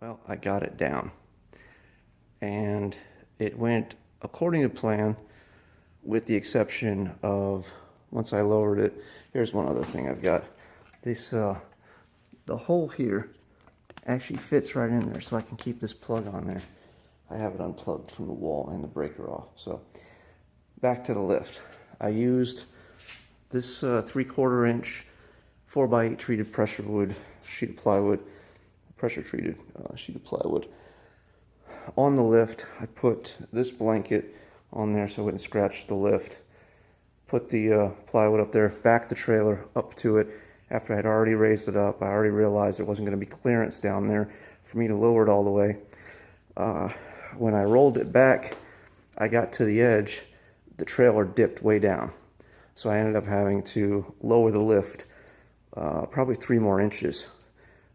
Well, I got it down, and it went according to plan, with the exception of once I lowered it. Here's one other thing I've got. This the hole here actually fits right in there, so I can keep this plug on there. I have it unplugged from the wall and the breaker off. So back to the lift. I used this 3/4 inch 4x8 treated pressure wood sheet of plywood, pressure treated sheet of plywood. On the lift, I put this blanket on there so it wouldn't scratch the lift. Put the plywood up there, backed the trailer up to it. After I'd already raised it up, I already realized there wasn't going to be clearance down there for me to lower it all the way. When I rolled it back, I got to the edge, the trailer dipped way down. So I ended up having to lower the lift probably 3 more inches,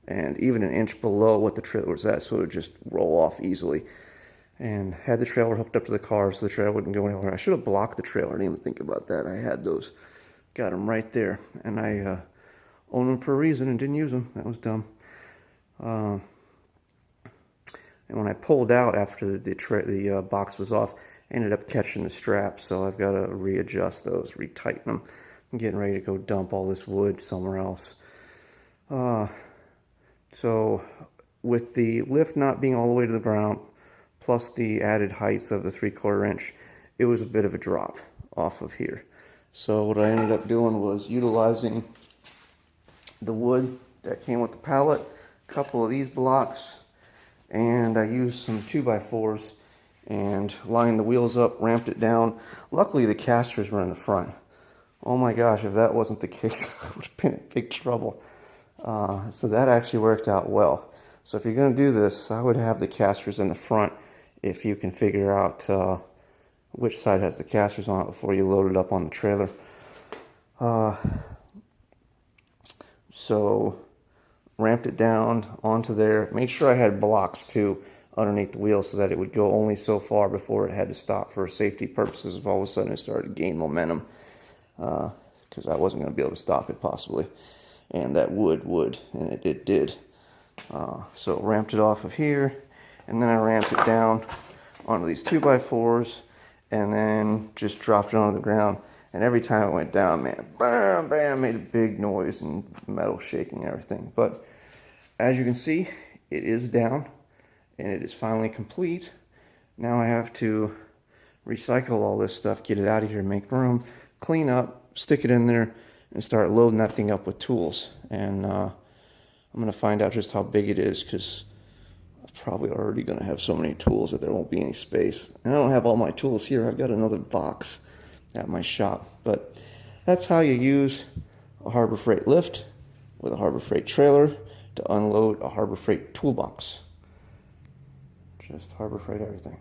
and even an inch below what the trailer was at, so it would just roll off easily. And had the trailer hooked up to the car so the trailer wouldn't go anywhere. I should have blocked the trailer. I didn't even think about that. I had those. Got them right there. And I owned them for a reason and didn't use them. That was dumb. And when I pulled out after the box was off, I ended up catching the straps. So I've got to readjust those, retighten them. I'm getting ready to go dump all this wood somewhere else. So with the lift not being all the way to the ground, plus the added height of the 3/4 inch, it was a bit of a drop off of here. So what I ended up doing was utilizing the wood that came with the pallet, a couple of these blocks, and I used some 2x4s and lined the wheels up, ramped it down. Luckily the casters were in the front. Oh my gosh, if that wasn't the case, I would have been in big trouble. So that actually worked out well. So if you're going to do this, I would have the casters in the front if you can figure out which side has the casters on it before you load it up on the trailer. So ramped it down onto there. Made sure I had blocks too underneath the wheel so that it would go only so far before it had to stop for safety purposes if all of a sudden it started to gain momentum, because I wasn't going to be able to stop it possibly. And that would, and it did. So ramped it off of here, and then I ramped it down onto these 2x4s, and then just dropped it onto the ground. And every time it went down, man, bam, bam, made a big noise and metal shaking and everything. But as you can see, it is down, and it is finally complete. Now I have to recycle all this stuff, get it out of here, make room, clean up, stick it in there, and start loading that thing up with tools. And I'm going to find out just how big it is, because I'm probably already going to have so many tools that there won't be any space. And I don't have all my tools here. I've got another box at my shop. But that's how you use a Harbor Freight lift with a Harbor Freight trailer to unload a Harbor Freight toolbox. Just Harbor Freight everything.